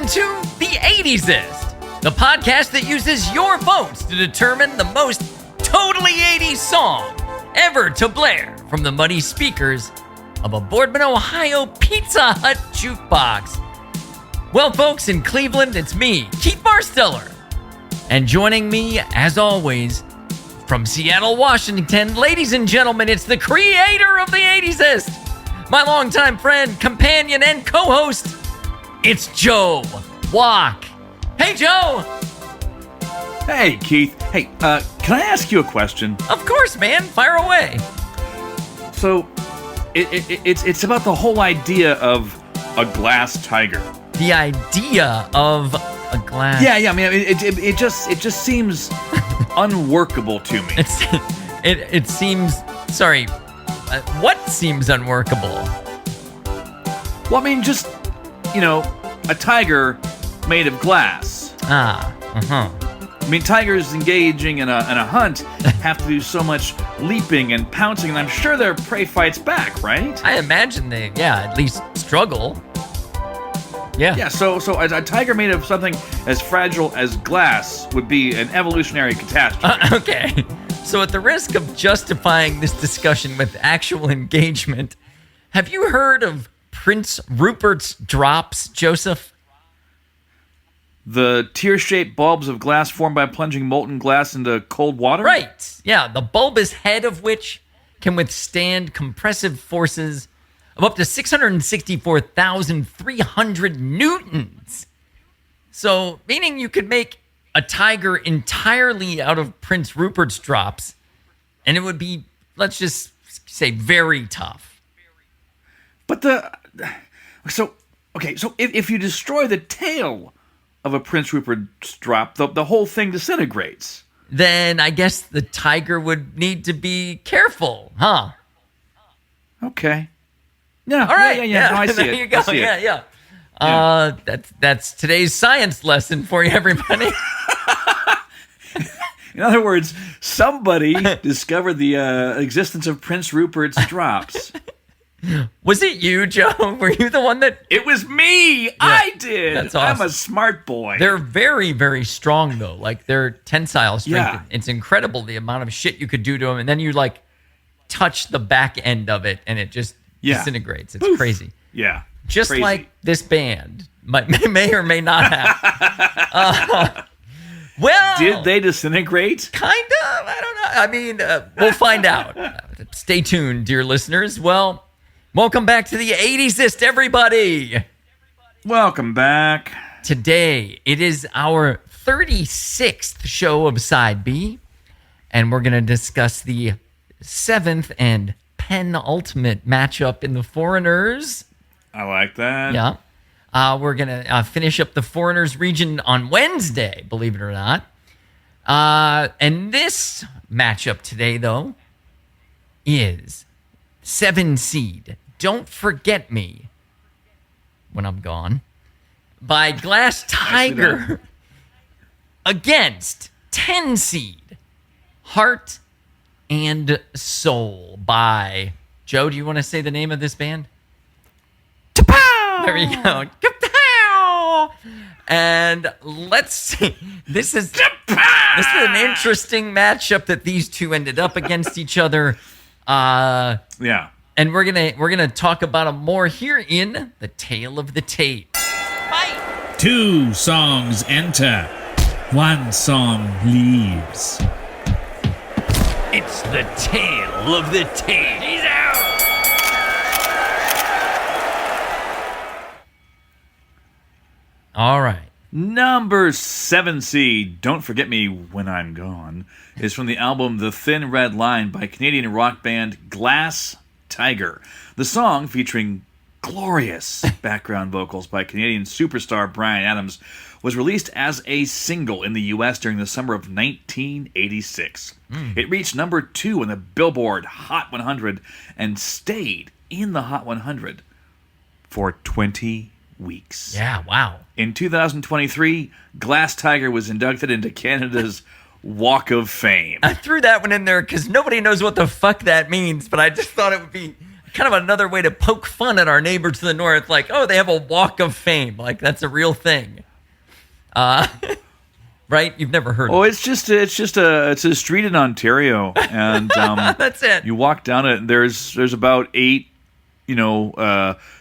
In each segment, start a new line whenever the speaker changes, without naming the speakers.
Welcome to the 80sist, the podcast that uses your votes to determine the most totally 80s song ever to blare from the muddy speakers of a Boardman, Ohio Pizza Hut jukebox. Well, folks, in Cleveland, it's me, Keith Marsteller. And joining me, as always, from Seattle, Washington, ladies and gentlemen, it's the creator of the 80sist, my longtime friend, companion, and co-host, it's Joe Walk. Hey, Joe.
Hey, Keith. Hey, can I ask you a question?
Of course, man. Fire away.
So, it's about the whole idea of a glass tiger.
The idea of a glass.
Yeah. I mean, it just seems unworkable to me.
It seems. Sorry. What seems unworkable?
Well, I mean, just a tiger made of glass. I mean, tigers engaging in a hunt have to do so much leaping and pouncing, and I'm sure their prey fights back, right?
I imagine they, at least struggle. Yeah.
Yeah, so a tiger made of something as fragile as glass would be an evolutionary catastrophe.
Okay. So at the risk of justifying this discussion with actual engagement, have you heard of Prince Rupert's drops, Joseph?
The tear-shaped bulbs of glass formed by plunging molten glass into cold water?
Right. Yeah, the bulbous head of which can withstand compressive forces of up to 664,300 newtons. So, meaning you could make a tiger entirely out of Prince Rupert's drops, and it would be, let's just say, very tough.
But so if you destroy the tail of a Prince Rupert's drop, the whole thing disintegrates.
Then I guess the tiger would need to be careful, huh?
Okay. Yeah.
All right.
Yeah. No, I see
there
it.
you go. Yeah. That's today's science lesson for you, everybody.
In other words, somebody discovered the existence of Prince Rupert's drops.
Was it you, Joe? Were you the one that...
It was me! Yeah, I did!
That's awesome.
I'm a smart boy.
They're very, very strong, though. Like, they're tensile strength.
Yeah.
It's incredible the amount of shit you could do to them. And then you, touch the back end of it, and it just disintegrates. It's crazy.
Yeah.
Just
crazy.
like this band may or may not have. Well...
Did they disintegrate?
Kind of. I don't know. I mean, we'll find out. Stay tuned, dear listeners. Well... Welcome back to the 80sist, everybody.
Welcome back.
Today, it is our 36th show of Side B, and we're going to discuss the 7th and penultimate matchup in the Foreigners.
I like that.
Yeah. We're going to finish up the Foreigners region on Wednesday, believe it or not. And this matchup today, though, is 7 seed. Don't Forget Me When I'm Gone by Glass Tiger against 10 seed Heart and Soul by Joe. Do you want to say the name of this band?
Kapow!
There you go. Kapow! And let's see. This is an interesting matchup that these two ended up against each other.
Yeah.
And we're gonna talk about them more here in the Tale of the Tape. Fight!
2 songs enter, 1 song leaves.
It's the Tale of the Tape. He's out! All right.
Number 7 seed, Don't Forget Me When I'm Gone, is from the album The Thin Red Line by Canadian rock band Glass Tiger. The song, featuring glorious background vocals by Canadian superstar Bryan Adams, was released as a single in the U.S. during the summer of 1986. It reached number 2 on the Billboard Hot 100 and stayed in the Hot 100 for 20 weeks.
Yeah, wow.
In 2023, Glass Tiger was inducted into Canada's Walk of Fame.
I threw that one in there because nobody knows what the fuck that means, but I just thought it would be kind of another way to poke fun at our neighbor to the north. Like, oh, they have a walk of fame. Like, that's a real thing. Right? You've never heard of it.
It's a street in Ontario, and
That's it.
you walk down it, and there's about 8,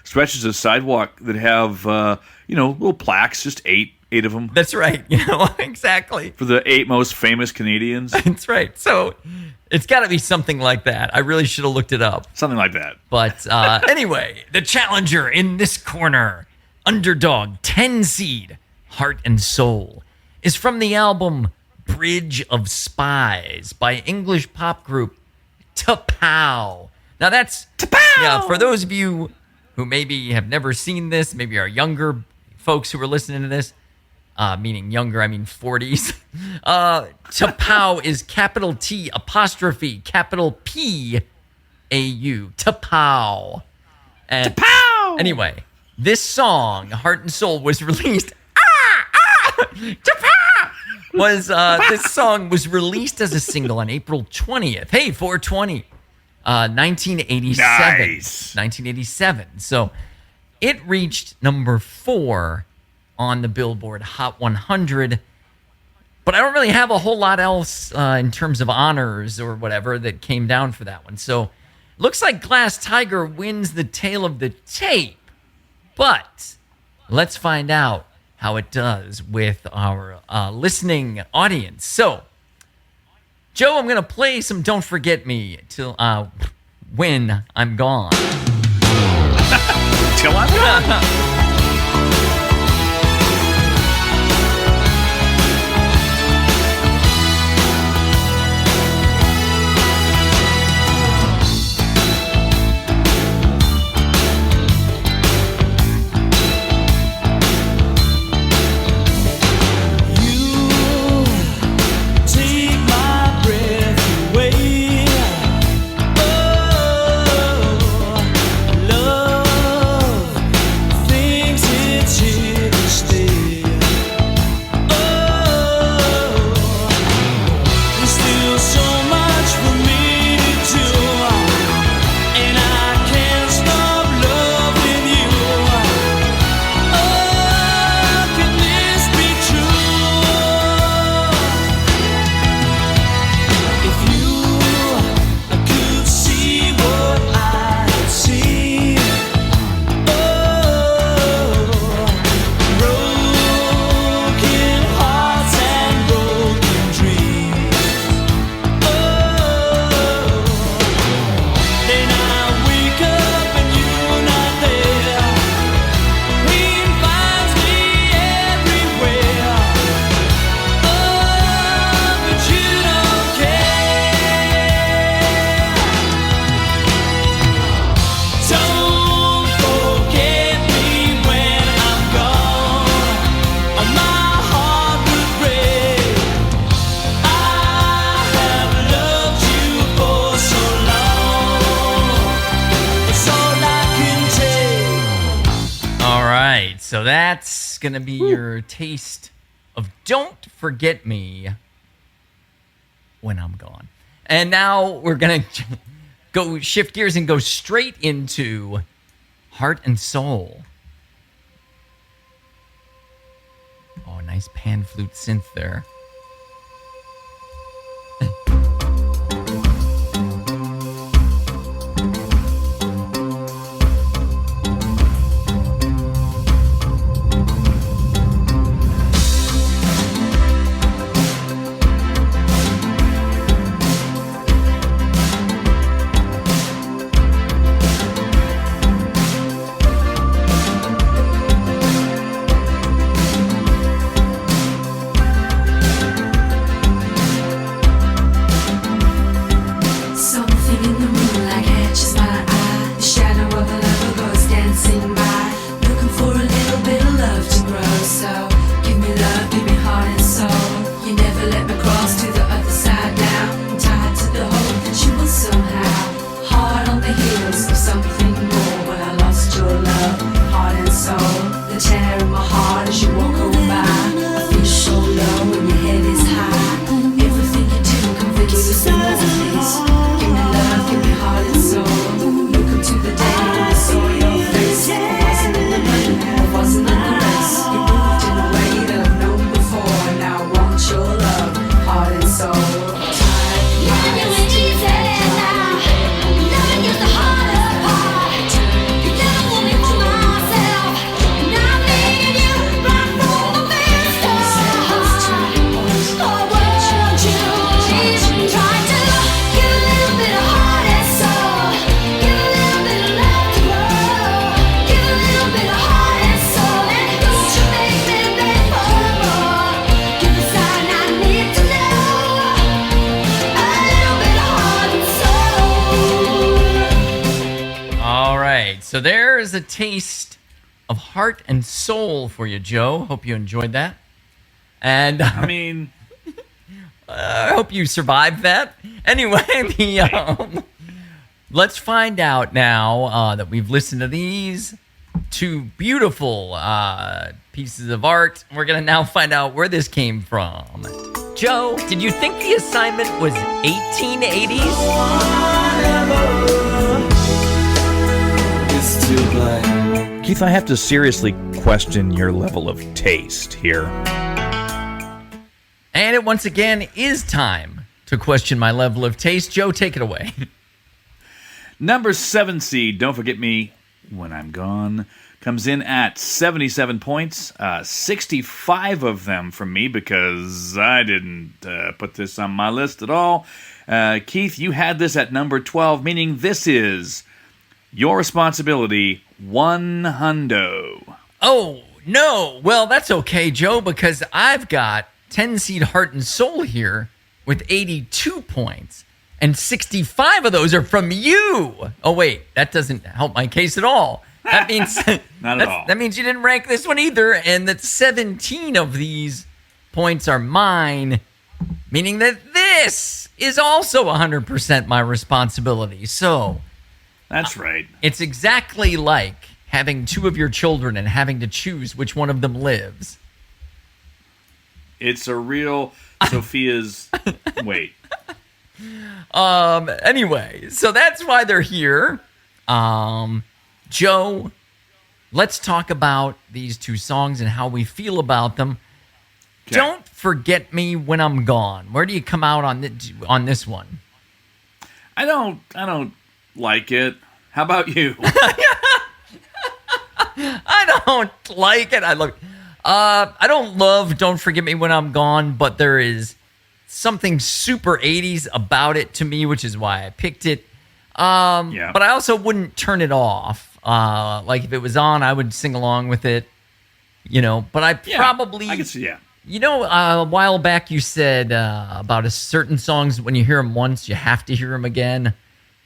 stretches of sidewalk that have, little plaques, just eight of them.
That's right. Exactly.
For the 8 most famous Canadians.
That's right. So it's got to be something like that. I really should have looked it up.
Something like that.
But anyway, the challenger in this corner, underdog 10 seed, Heart and Soul, is from the album Bridge of Spies by English pop group T'Pow. Now that's
T'Pow!
Yeah, for those of you who maybe have never seen this, maybe are younger folks who are listening to this, meaning younger, I mean 40s. T'Pow is capital T apostrophe capital P A-U. T'Pow. And
T'Pow!
Anyway, this song, Heart and Soul, was released. T'Pow! This song was released as a single on April 20th. Hey, 420. 1987.
Nice.
1987. So it reached number 4 on the Billboard Hot 100. But I don't really have a whole lot else in terms of honors or whatever that came down for that one. So looks like Glass Tiger wins the tail of the tape. But let's find out how it does with our listening audience. So, Joe, I'm going to play some Don't Forget Me till when I'm gone.
Till I'm gone.
So that's going to be your taste of Don't Forget Me when I'm gone. And now we're going to go shift gears and go straight into Heart and Soul. Oh, nice pan flute synth there. So there's a taste of heart and soul for you, Joe. Hope you enjoyed that. And
I mean,
I hope you survived that. Anyway, let's find out now that we've listened to these two beautiful pieces of art. We're going to now find out where this came from. Joe, did you think the assignment was 1880s?
Keith, I have to seriously question your level of taste here.
And it once again is time to question my level of taste. Joe, take it away.
Number 7 seed, Don't Forget Me When I'm Gone, comes in at 77 points. 65 of them from me because I didn't put this on my list at all. Keith, you had this at number 12, meaning this is your responsibility, 100.
Oh, no. Well, that's okay, Joe, because I've got 10 seed Heart and Soul here with 82 points. And 65 of those are from you. Oh, wait, that doesn't help my case at all. That means
Not at all.
That means you didn't rank this one either, and that 17 of these points are mine, meaning that this is also 100% my responsibility. So
That's right.
it's exactly like having two of your children and having to choose which one of them lives.
It's a real Sophia's... Wait.
Anyway, so that's why they're here. Joe, let's talk about these two songs and how we feel about them.
Okay.
Don't Forget Me When I'm Gone. Where do you come out on this one?
I don't like it. How about you?
I don't like it. I don't love Don't Forget Me When I'm Gone, but there is something super 80s about it to me, which is why I picked it.
Yeah.
But I also wouldn't turn it off. Like if it was on, I would sing along with it, but I probably...
I can see, yeah.
A while back you said about a certain songs, when you hear them once, you have to hear them again.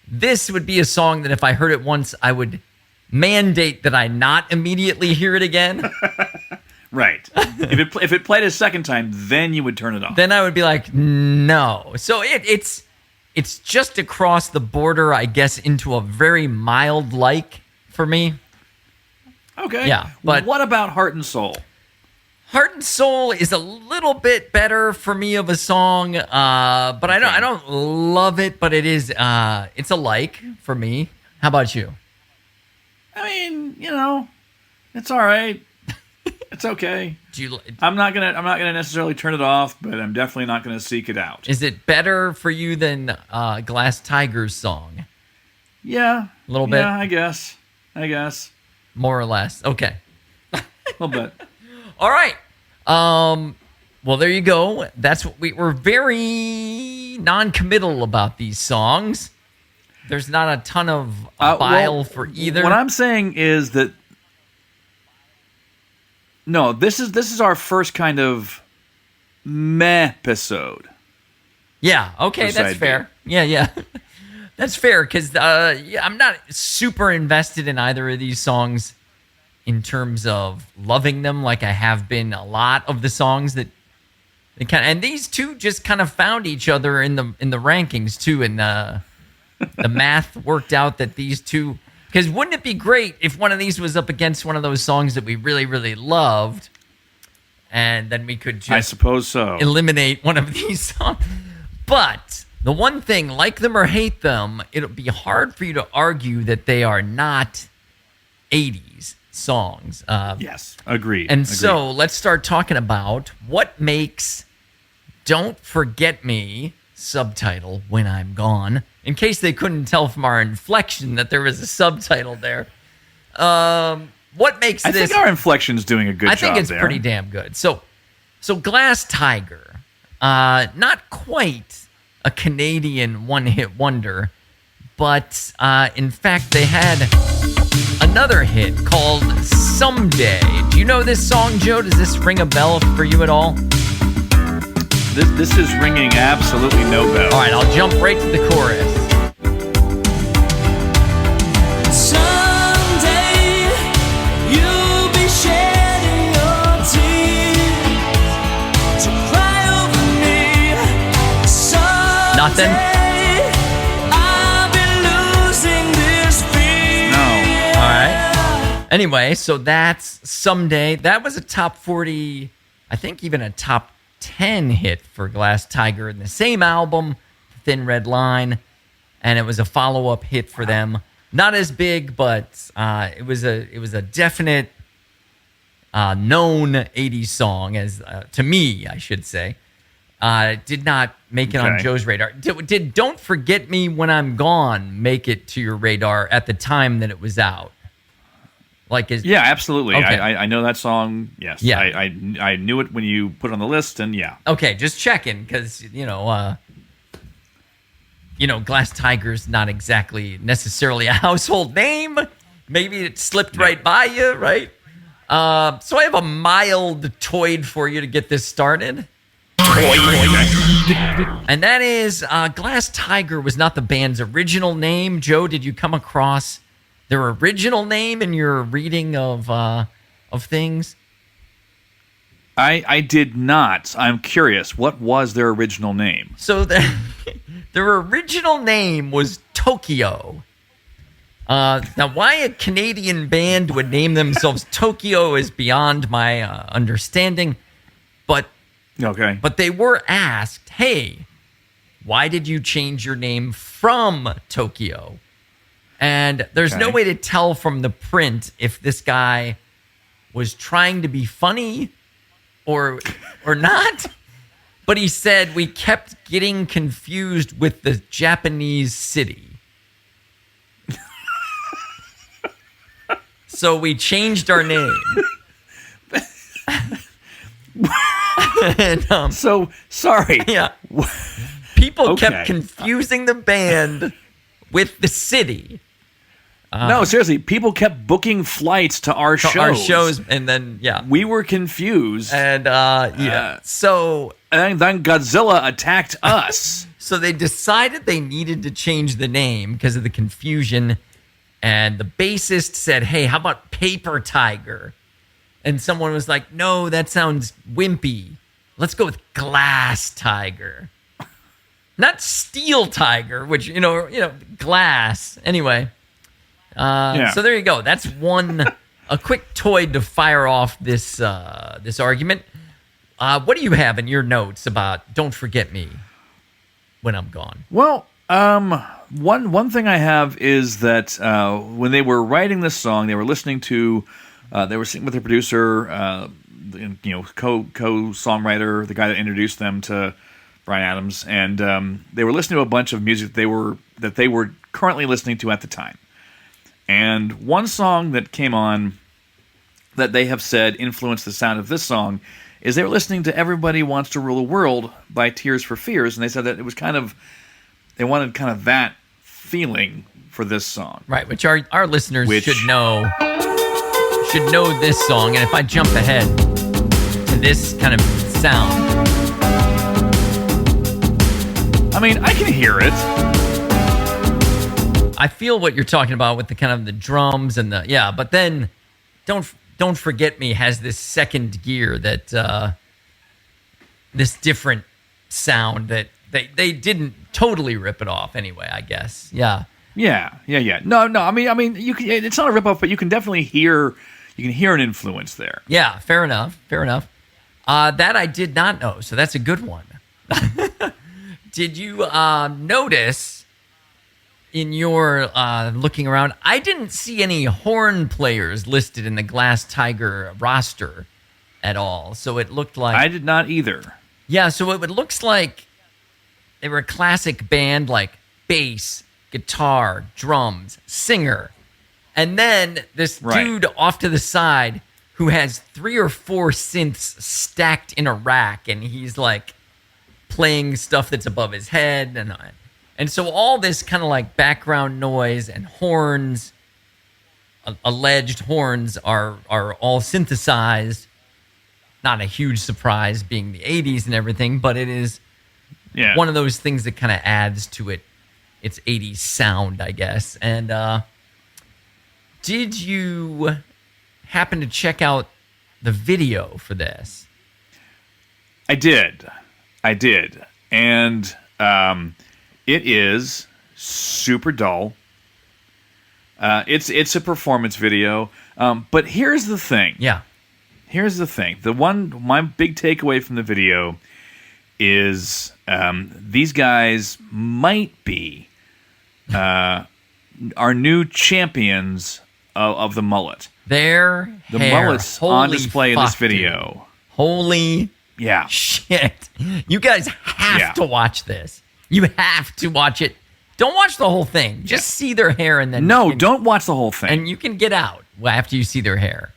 This would be a song that if I heard it once, I would mandate that I not immediately hear it again.
Right. If it played a second time, then you would turn it off.
Then I would be like, no. So it's just across the border, I guess, into a very mild like for me.
Okay.
Yeah, but
what about Heart and Soul?
Heart and Soul is a little bit better for me of a song, but I don't love it. But it is it's a like for me. How about you?
I mean, it's all right. It's okay. I'm not gonna necessarily turn it off, but I'm definitely not gonna seek it out.
Is it better for you than Glass Tiger's song?
Yeah,
a little bit.
Yeah, I guess.
More or less. Okay.
A little bit.
All right. Well, there you go. That's what we're very non-committal about these songs. There's not a ton of bile for either.
What I'm saying is that no, this is our first kind of meh-pisode.
Yeah. Okay, that's fair. Yeah. That's fair because I'm not super invested in either of these songs in terms of loving them like I have been a lot of the songs that they and these two just kind of found each other in the rankings too, and the math worked out that these two, because wouldn't it be great if one of these was up against one of those songs that we really, really loved, and then we could just,
I suppose so,
eliminate one of these songs. But the one thing, like them or hate them, it'll be hard for you to argue that they are not 80s songs.
Yes, agreed.
And so let's start talking about what makes Don't Forget Me, subtitle, When I'm Gone, in case they couldn't tell from our inflection that there was a subtitle there. What makes this...
I think our inflection's doing a good job.
I think it's pretty damn good. So Glass Tiger, not quite a Canadian one-hit wonder, but in fact they had another hit called Someday. Do you know this song, Joe? Does this ring a bell for you at all?
This is ringing absolutely no bell.
All right, I'll jump right to the chorus.
Someday
Nothing?
No.
All right. Anyway, so that's Someday. That was a top 40, I think even a top 10 hit for Glass Tiger in the same album, Thin Red Line, and it was a follow-up hit for them. Not as big, but it was a definite known 80s song, as to me, I should say. Did not make it on Joe's radar. Did Don't Forget Me When I'm Gone make it to your radar at the time that it was out?
Yeah, absolutely.
Okay.
I know that song. Yes.
Yeah.
I knew it when you put it on the list, and yeah.
Okay, just checking, because, Glass Tiger's not exactly necessarily a household name. Maybe it slipped right by you, right? So I have a mild toid for you to get this started. And that is, Glass Tiger was not the band's original name. Joe, did you come across their original name in your reading of things?
I did not. I'm curious. What was their original name?
So their original name was Tokyo. Now, why a Canadian band would name themselves Tokyo is beyond my understanding. But they were asked, hey, why did you change your name from Tokyo? And there's no way to tell from the print if this guy was trying to be funny or not. But he said, we kept getting confused with the Japanese city. So we changed our name. And,
so, sorry.
Yeah. People kept confusing the band with the city.
No, seriously, people kept booking flights to our shows.
And then,
we were confused.
And, so...
And then Godzilla attacked us.
So they decided they needed to change the name because of the confusion. And the bassist said, hey, how about Paper Tiger? And someone was like, no, that sounds wimpy. Let's go with Glass Tiger. Not Steel Tiger, which, glass. Anyway. So there you go. That's a quick toy to fire off this argument. What do you have in your notes about Don't Forget Me When I'm Gone?
Well, one thing I have is that when they were writing this song, they were listening to, they were sitting with their producer, co-songwriter, the guy that introduced them to Bryan Adams, and they were listening to a bunch of music that they were currently listening to at the time. And one song that came on that they have said influenced the sound of this song is they were listening to Everybody Wants to Rule the World by Tears for Fears, and they said that it was they wanted kind of that feeling for this song.
Right, which our listeners should know this song. And if I jump ahead to this kind of sound.
I mean, I can hear it.
I feel what you're talking about with the kind of the drums and but then Don't Forget Me has this second gear that this different sound that they didn't totally rip it off anyway, I guess. Yeah. No. I mean, you can, it's not a rip off, but you can definitely hear an influence there. Yeah, fair enough. That I did not know, so that's a good one. Did you notice in your looking around, I didn't see any horn players listed in the Glass Tiger roster at all. So it looked like...
I did not either.
Yeah, so it looks like they were a classic band, like bass, guitar, drums, singer. And then this dude off to the side who has 3 or 4 synths stacked in a rack, and he's like playing stuff that's above his head. And so all this kind of like background noise and horns, alleged horns, are all synthesized. Not a huge surprise being the 80s and everything, but it is one of those things that kind of adds to its 80s sound, I guess. And did you happen to check out the video for this?
I did. And It is super dull. It's a performance video. But here's the thing.
Yeah.
Here's the thing. My big takeaway from the video is these guys might be our new champions of the mullet.
The
mullet's on display in this video.
Dude. Holy
yeah.
shit. You guys have to watch this. You have to watch it. Don't watch the whole thing. Just see their hair and then...
No, don't watch the whole thing.
And you can get out after you see their hair.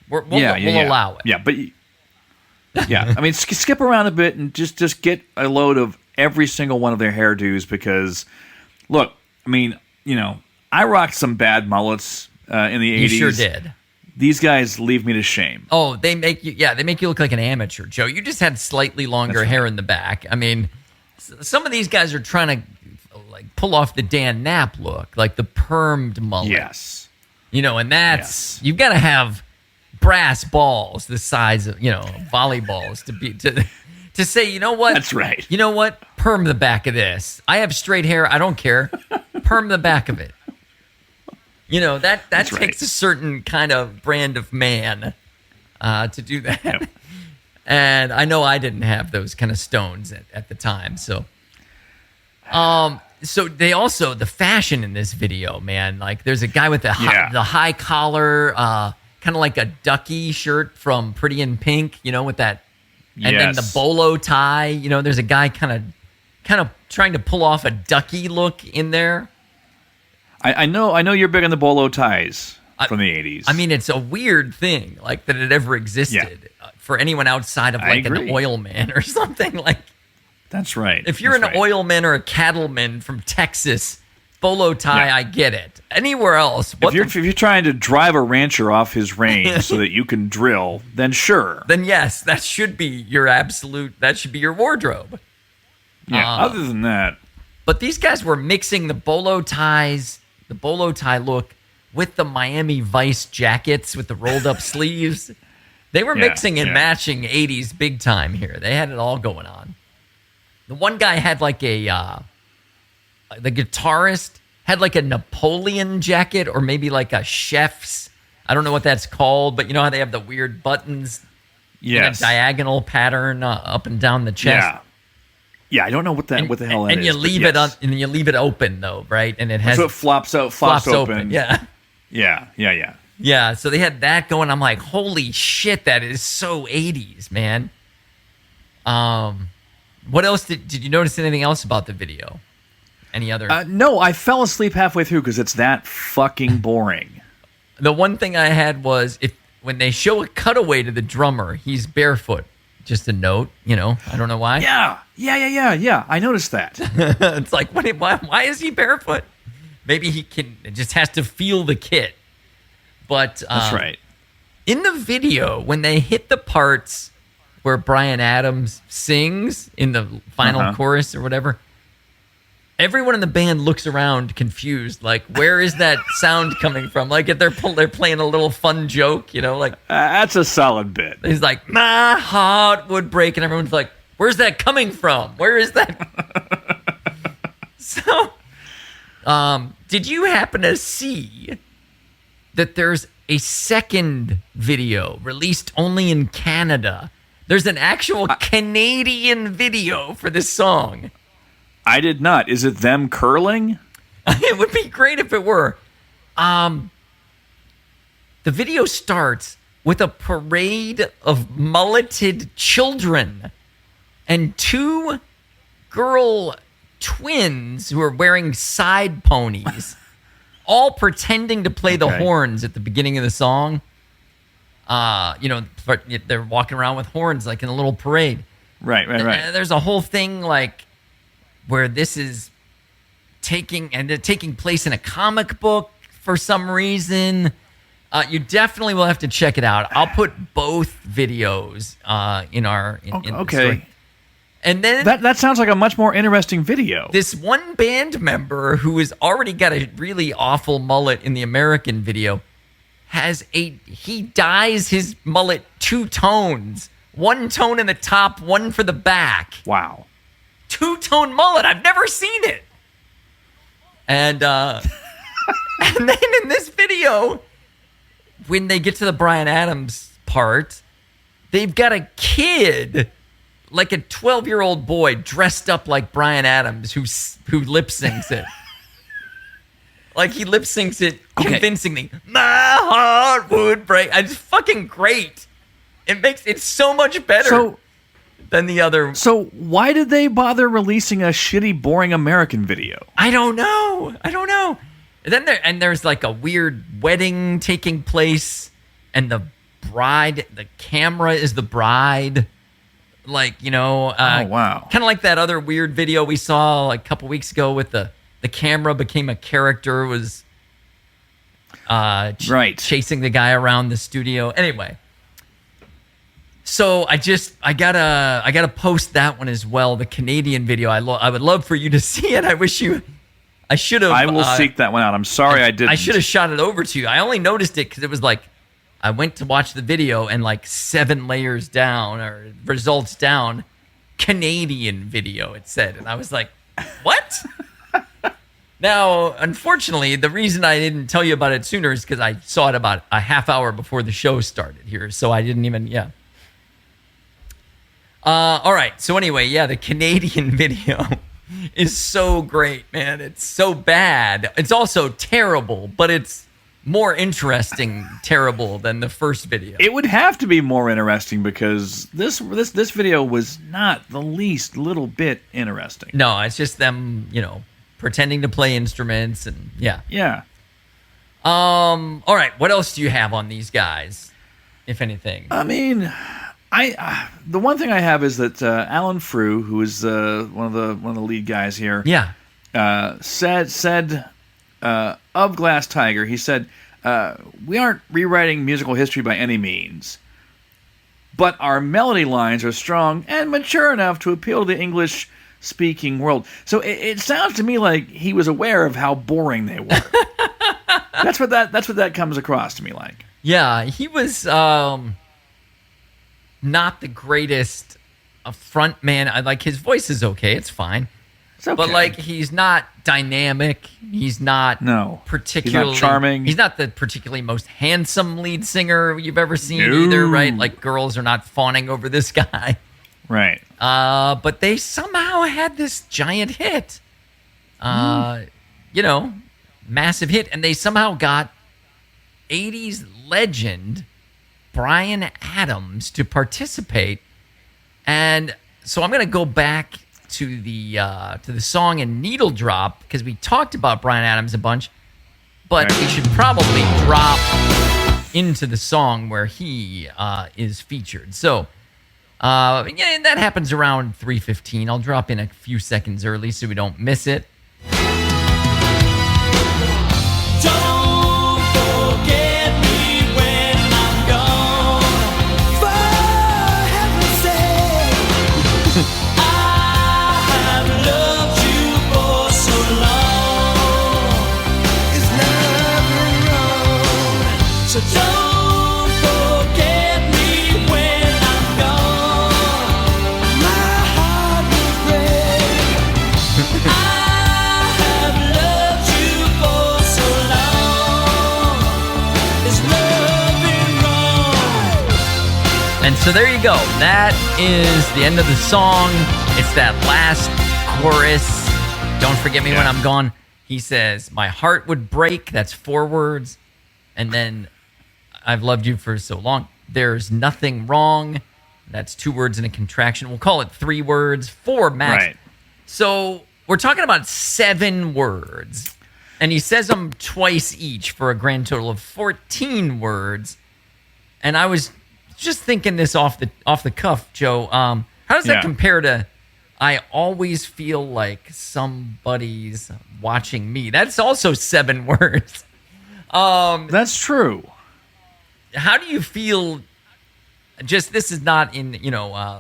We'll allow it.
Yeah, but... Yeah, I mean, skip around a bit and just get a load of every single one of their hairdos because, look, I mean, I rocked some bad mullets in the 80s.
You sure did.
These guys leave me to shame.
Oh, they make you look like an amateur, Joe. You just had slightly longer hair in the back. I mean, some of these guys are trying to pull off the Dan Knapp look, like the permed mullet.
Yes.
And that's you've got to have brass balls the size of volleyballs to say, you know what?
That's right.
You know what? Perm the back of this. I have straight hair. I don't care. Perm the back of it. That takes a certain kind of brand of man to do that. Yep. And I know I didn't have those kind of stones at the time. So, so they also, the fashion in this video, man, like there's a guy with the high collar, kind of like a ducky shirt from Pretty in Pink, with that, and then the bolo tie. There's a guy kind of trying to pull off a ducky look in there.
I know you're big on the bolo ties from the 80s.
I mean, it's a weird thing, like that it ever existed for anyone outside of like an oil man or something like.
That's right.
If you're an oil man or a cattleman from Texas, bolo tie, I get it. Anywhere else,
if you're trying to drive a rancher off his range so that you can drill, then sure.
Then yes, that should be your wardrobe.
Yeah. Other than that,
but these guys were mixing the bolo tie look with the Miami Vice jackets with the rolled up sleeves. They were mixing and matching 80s big time here. They had it all going on. The one guy had like the guitarist had like a Napoleon jacket or maybe like a chef's. I don't know what that's called, but you know how they have the weird buttons in a diagonal pattern up and down the chest?
Yeah, I don't know what the hell that is.
And you leave it and you leave it open though, right? And it has
so it flops open.
Yeah.
Yeah.
So they had that going. I'm like, holy shit, that is so 80s, man. What else did you notice anything else about the video? Any other?
No, I fell asleep halfway through because it's that fucking boring.
The one thing I had was when they show a cutaway to the drummer, he's barefoot. Just a note, I don't know why.
Yeah. I noticed that.
It's like, why is he barefoot? Maybe just has to feel the kit. But
that's right.
In the video, when they hit the parts where Bryan Adams sings in the final chorus or whatever, everyone in the band looks around confused, like, where is that sound coming from? Like, if they're playing a little fun joke, like...
that's a solid bit.
He's like, my heart would break, and everyone's like, where's that coming from? Where is that? So, did you happen to see that there's a second video released only in Canada? There's an actual Canadian video for this song.
I did not. Is it them curling?
It would be great if it were. The video starts with a parade of mulleted children and two girl twins who are wearing side ponies, all pretending to play the horns at the beginning of the song. They're walking around with horns like in a little parade.
Right.
There's a whole thing like where this is taking place in a comic book for some reason. You definitely will have to check it out. I'll put both videos in the story. And then
that sounds like a much more interesting video.
This one band member who has already got a really awful mullet in the American video he dyes his mullet 2 tones. 1 tone in the top, 1 for the back.
Wow.
2 two-tone mullet. I've never seen it. And and then in this video, when they get to the Bryan Adams part, they've got a kid, like a 12-year-old boy, dressed up like Bryan Adams, who lip syncs it. Like he lip syncs it convincingly. My heart would break. It's fucking great. It's so much better than the other.
So why did they bother releasing a shitty, boring American video?
I don't know. And then there's like a weird wedding taking place, and the camera is the bride. Like,
oh, wow.
Kind of like that other weird video we saw like a couple weeks ago with the camera became a character, was chasing the guy around the studio. Anyway, so I gotta post that one as well, the Canadian video. I would love for you to see it. I should have.
I will seek that one out. I'm sorry I didn't.
I should have shot it over to you. I only noticed it because it was like, I went to watch the video and like 7 layers down or results down, Canadian video, it said. And I was like, what? Now, unfortunately, the reason I didn't tell you about it sooner is because I saw it about a half hour before the show started here. So I didn't even, all right. So anyway, the Canadian video is so great, man. It's so bad. It's also terrible, but it's more interesting terrible than the first video.
It would have to be more interesting because this video was not the least little bit interesting.
No, it's just them, pretending to play instruments and
Yeah.
All right, what else do you have on these guys, if anything?
I mean, the one thing I have is that Alan Frew, who is one of the lead guys here, said of Glass Tiger, he said, we aren't rewriting musical history by any means, but our melody lines are strong and mature enough to appeal to the English-speaking world. So it sounds to me like he was aware of how boring they were. That's what that comes across to me like.
Yeah, he was not the greatest front man. Like, his voice is okay, it's fine.
It's okay.
But like, he's not dynamic. He's not particularly
he's not charming.
He's not the particularly most handsome lead singer you've ever seen either, right? Like, girls are not fawning over this guy.
Right.
But they somehow had this giant hit. Massive hit. And they somehow got 80s legend Bryan Adams to participate. And so I'm going to go back to the song in Needle Drop, because we talked about Bryan Adams a bunch, but we should probably drop into the song where he is featured. So that happens around 3:15. I'll drop in a few seconds early so we don't miss it.
Don't forget me when I'm gone. For heaven's sake, I have loved you for so long. It's never wrong. So don't forget me when I'm gone. My heart will break. I have loved you for so long. There's nothing wrong.
And so there you go. That is the end of the song. It's that last chorus. Don't forget me when I'm gone. He says, my heart would break. That's 4 words. And then, I've loved you for so long. There's nothing wrong. That's 2 words and a contraction. We'll call it 3 words, 4 max.
Right.
So we're talking about 7 words. And he says them twice each for a grand total of 14 words. And I was just thinking this off the cuff, Joe. How does that compare to I always feel like somebody's watching me? That's also 7 words.
That's true.
How do you feel? This is not in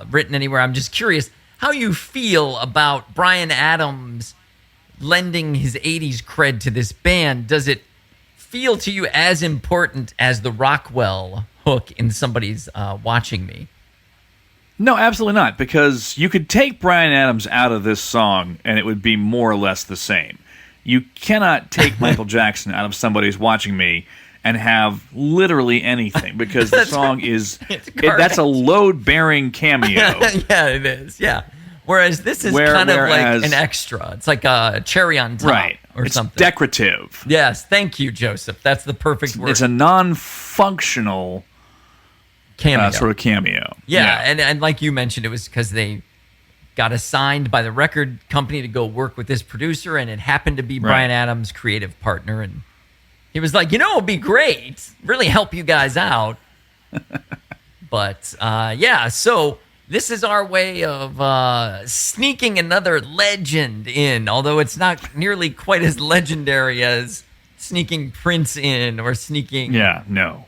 written anywhere. I'm just curious how you feel about Bryan Adams lending his 80s cred to this band. Does it feel to you as important as the Rockwell hook in Somebody's Watching Me?
No, absolutely not, because you could take Bryan Adams out of this song and it would be more or less the same. You cannot take Michael Jackson out of Somebody's Watching Me and have literally anything, because the song is... that's a load-bearing cameo.
Yeah, it is, yeah. Whereas this is kind of like an extra. It's like a cherry on top,
right,
or
it's
something.
Decorative.
Yes, thank you, Joseph. That's the perfect word.
It's a non-functional
cameo.
Sort of cameo.
Yeah, and like you mentioned, it was because they got assigned by the record company to go work with this producer, and it happened to be Bryan Adams' creative partner, and he was like, it'll be great, really help you guys out. But so this is our way of sneaking another legend in, although it's not nearly quite as legendary as sneaking Prince in or sneaking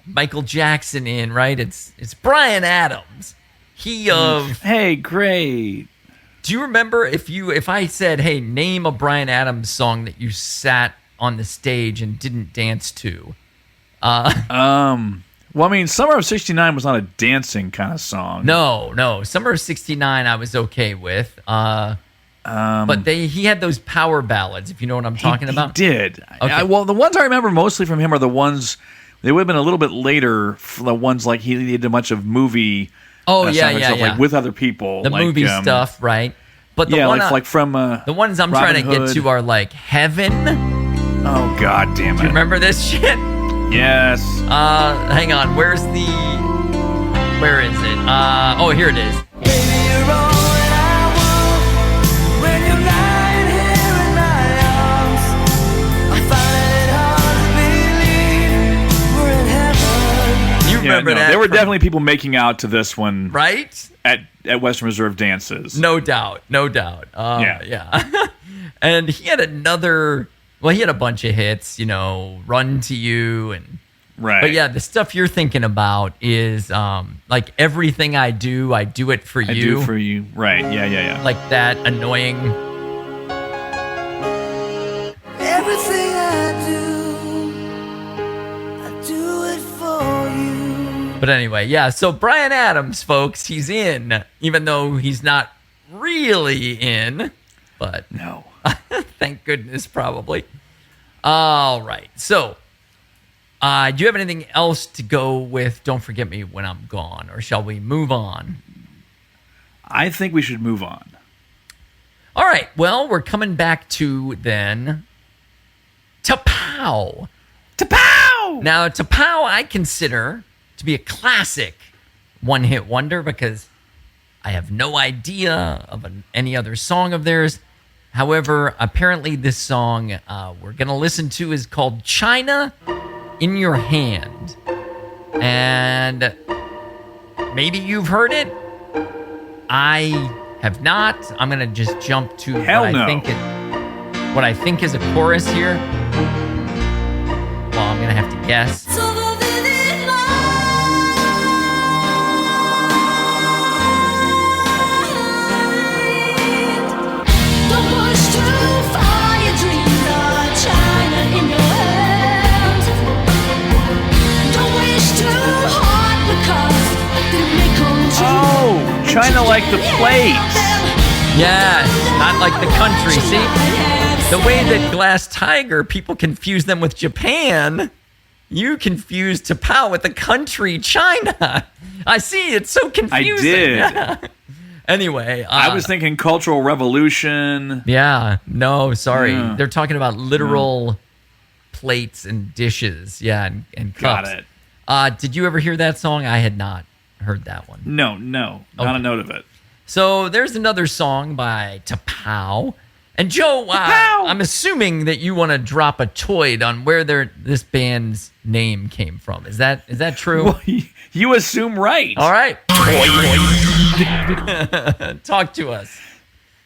Michael Jackson in, right? It's Bryan Adams.
Hey, great.
Do you remember if I said, hey, name a Bryan Adams song that you sat on the stage and didn't dance to?
Well, I mean, Summer of '69 was not a dancing kind of song.
No. Summer of '69 I was okay with. But he had those power ballads, if you know what I'm talking about.
He did.
Okay.
Well, the ones I remember mostly from him are the ones, they would have been a little bit later, the ones like he did a bunch of movie stuff, like with other people.
The movie stuff, right? But the
the
ones I'm
Robin
trying to
Hood.
get to are like Heaven.
Oh, God damn it.
Do you remember this shit?
Yes.
Hang on. Where is it? Here it is.
Baby, you're all that I want. When you're lying here in my arms, I find it hard to believe we're in heaven.
You remember that?
There were definitely people making out to this one,
right?
At Western Reserve dances.
No doubt. Yeah. And he had he had a bunch of hits, Run to You and...
Right.
But yeah, the stuff you're thinking about is like Everything I Do It For You.
I do for you. Right. Yeah.
Like that annoying...
Everything I do it for you.
But anyway, yeah, so Bryan Adams, folks, he's in, even though he's not really in, but...
No.
Thank goodness, probably. All right, so... do you have anything else to go with Don't Forget Me When I'm Gone, or shall we move on?
I think we should move on.
All right, well, we're coming back to, then, T'Pow.
T'Pow!
Now, T'Pow I consider to be a classic one-hit wonder because I have no idea of any other song of theirs. However, apparently this song we're going to listen to is called China in Your Hand. And maybe you've heard it. I have not. I'm going to just jump to what I think is a chorus here. Well, I'm going to have to guess.
Oh, China like the plates.
Yes, not like the country. See, the way that Glass Tiger, people confuse them with Japan, you confuse T'Pow with the country China. I see, it's so confusing.
I did.
Anyway.
I was thinking Cultural Revolution.
Yeah, no, sorry. Yeah. They're talking about literal plates and dishes. Yeah, and cups.
Got it.
Did you ever hear that song? I had not heard that one.
No, not a note of it.
So there's another song by T'Pow. And Joe, I'm assuming that you want to drop a toid on where this band's name came from. Is that true?
Well, you assume right.
All right. Talk to us.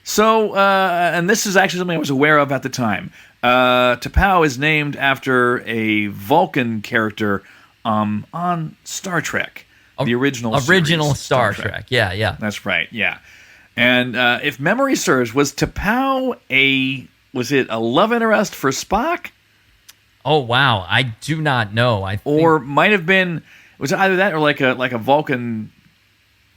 So, and this is actually something I was aware of at the time. T'Pow is named after a Vulcan character on Star Trek. The original series,
Star Trek. Yeah.
That's right, yeah. And if memory serves, was T'Pow was it a love interest for Spock?
Oh, wow. I do not know.
Or might have been, was it either that or like a Vulcan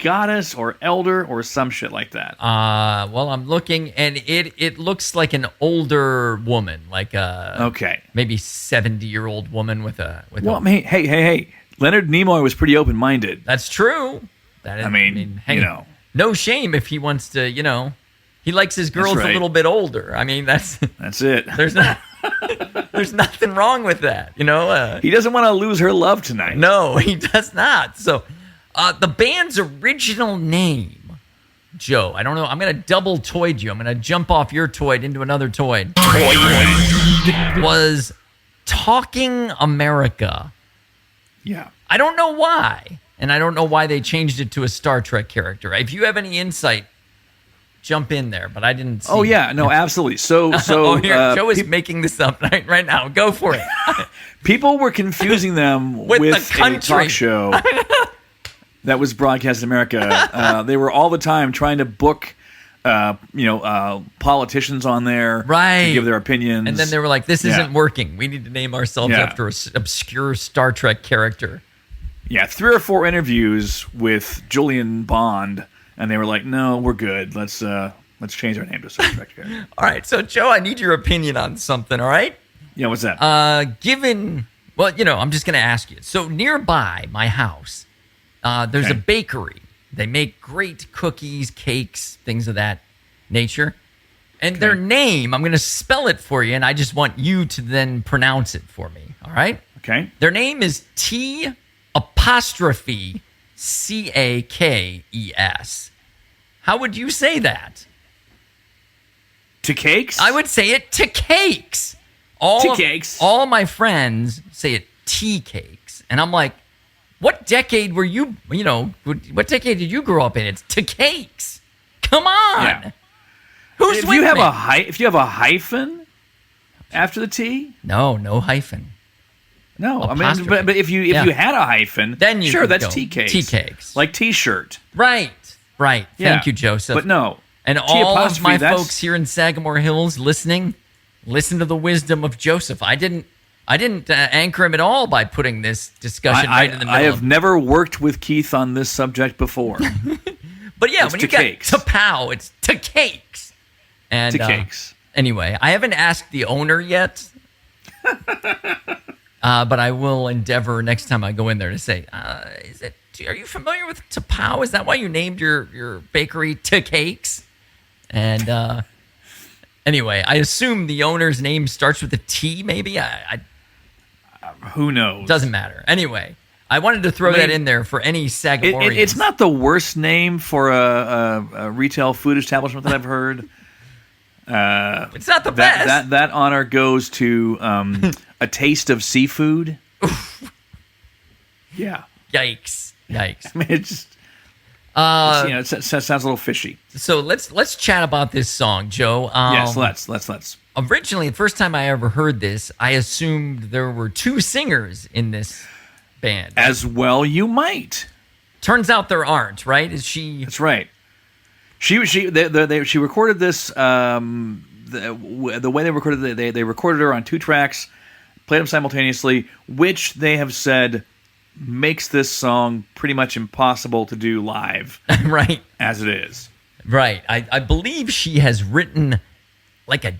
goddess or elder or some shit like that.
Well, I'm looking, and it looks like an older woman, like maybe 70-year-old woman with a.
Hey! Leonard Nimoy was pretty open-minded.
That's true. I mean, hey, no shame if he wants to. He likes his girls a little bit older. I mean, that's
it.
There's nothing wrong with that.
He doesn't want to lose her love tonight.
No, he does not. So, the band's original name, Joe, I don't know. I'm going to double toid you. I'm going to jump off your toid into another toid. Was Talking America.
Yeah.
I don't know why. And I don't know why they changed it to a Star Trek character. If you have any insight, jump in there, but I didn't see.
Oh, yeah. No, absolutely. So
Joe is making this up right now. Go for it.
People were confusing them with a talk show that was broadcast in America. They were all the time trying to book politicians on there to give their opinions.
And then they were like, this isn't working. We need to name ourselves after an obscure Star Trek character.
Yeah, 3 or 4 interviews with Julian Bond, and they were like, no, we're good. Let's change our name to Star Trek character.
All right, so Joe, I need your opinion on something, all right?
Yeah, what's that?
I'm just going to ask you. So nearby my house, there's a bakery. They make great cookies, cakes, things of that nature. And their name, I'm going to spell it for you, and I just want you to then pronounce it for me, all right?
Okay.
Their name is T''CAKES. How would you say that?
To cakes?
I would say it to cakes. All of my friends say it tea cakes. And I'm like, what decade were you, what decade did you grow up in? It's to cakes. Come on. Yeah. Who's
if
with
you have
me?
If you have a hyphen after the T?
No hyphen.
No, apostrophe. but if you had a hyphen,
then that's
tea cakes.
Tea cakes.
Like T-shirt.
Right. Thank you, Joseph.
But no.
And all of my folks here in Sagamore Hills listen to the wisdom of Joseph. I didn't anchor him at all by putting this discussion right in the middle.
I have never worked with Keith on this subject before.
But yeah,
it's
when you
cakes.
get to pow, it's to cakes. And
to cakes.
Anyway, I haven't asked the owner yet. But I will endeavor next time I go in there to say, are you familiar with Tapao? Is that why you named your bakery To Cakes? And anyway, I assume the owner's name starts with a T, maybe?
Who knows?
Doesn't matter. Anyway, I wanted to throw that in there for any Sagamoreans.
It's not the worst name for a retail food establishment that I've heard.
It's not the best.
That honor goes to A Taste of Seafood. Yeah.
Yikes.
I mean, it sounds a little fishy.
So let's chat about this song, Joe.
Yes, let's.
Originally, the first time I ever heard this, I assumed there were 2 singers in this band.
As well, you might.
Turns out there aren't. Right? Is she?
That's right. She recorded this. The way they recorded it, they recorded her on 2 tracks, played them simultaneously, which they have said makes this song pretty much impossible to do live.
Right.
As it is.
Right. I believe she has written like a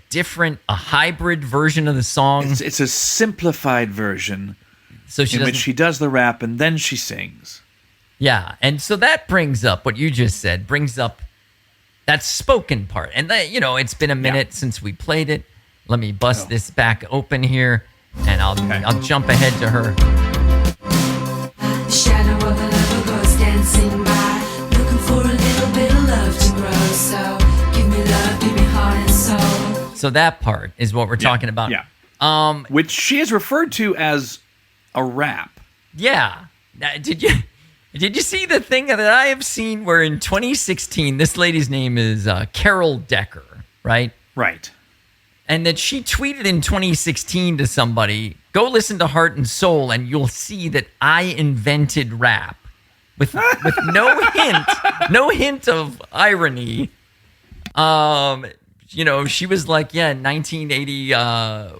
hybrid version of the song.
It's a simplified version
in which she
does the rap and then she sings.
Yeah. And so that brings up what you just said, brings up that spoken part. And it's been a minute since we played it. Let me bust this back open here, and I'll jump ahead to her.
The shadow of a lover goes dancing by, looking for a little bit of love to grow. So give me love, give me heart and soul.
So that part is what we're talking about.
Yeah. Which she is referred to as a rap.
Yeah. Did you see the thing that I have seen where in 2016, this lady's name is Carol Decker, right?
Right.
And that she tweeted in 2016 to somebody, go listen to Heart and Soul and you'll see that I invented rap. With no hint of irony. She was like, 1980,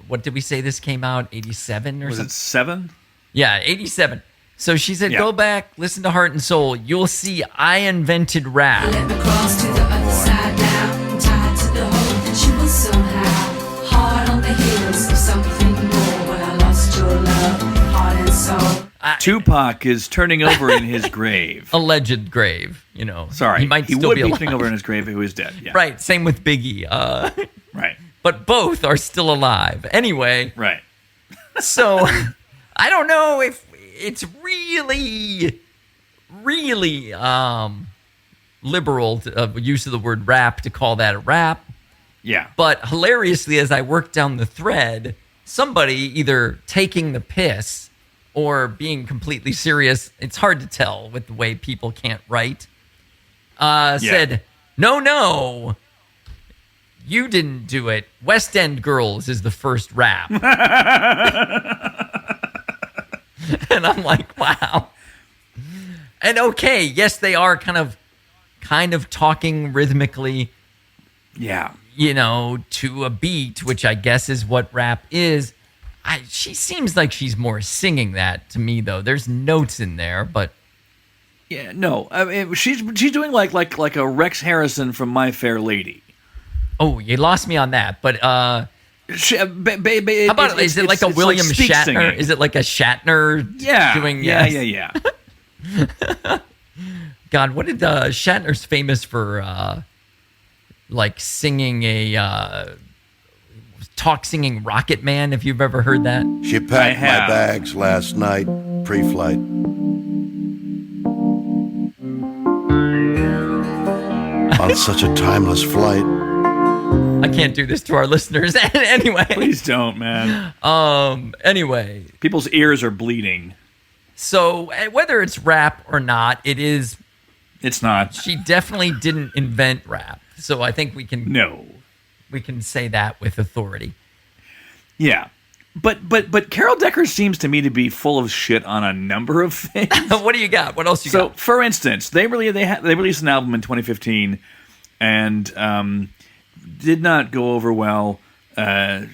what did we say this came out? 87 or something?
Was it 7?
Yeah, 87. So she said,
Yeah.
go back, listen to Heart and Soul. You'll see I invented rap.
Let me cross to the other side now. Tied to the hole that you were somehow. Hard on the heels of something more. When I lost your love, heart and soul.
Tupac is turning over in his grave.
Alleged grave,
Sorry,
He might still
would
be
be
alive.
turning over in his grave if he was dead. Yeah.
Right, same with Biggie.
Right.
But both are still alive. Anyway,
Right.
so I don't know if it's really liberal use of the word rap to call that a rap.
Yeah.
But hilariously, as I worked down the thread, somebody either taking the piss or being completely serious, it's hard to tell with the way people can't write, said, no, you didn't do it. West End Girls is the first rap. And I'm like, wow. And okay, yes, they are kind of talking rhythmically,
Yeah.
to a beat, which I guess is what rap is. She seems like she's more singing that to me, though. There's notes in there, but
Yeah. No. I mean, she's doing like a Rex Harrison from My Fair Lady.
oh, you lost me on that. But how
How
about is it like a William Shatner?
Singing.
Is it like a Shatner?
Yeah.
doing
Yeah.
God, what did Shatner's famous for? Like singing singing Rocket Man, if you've ever heard that.
She packed my
have.
bags last night, pre-flight. On such a timeless flight.
I can't do this to our listeners. Anyway.
Please don't, man.
Anyway.
People's ears are bleeding.
So whether it's rap or not,
It's not.
she definitely didn't invent rap. So I think we can say that with authority.
Yeah. But Carol Decker seems to me to be full of shit on a number of things.
What do you got? What else you
So,
got?
for instance, they released an album in 2015 and did not go over well.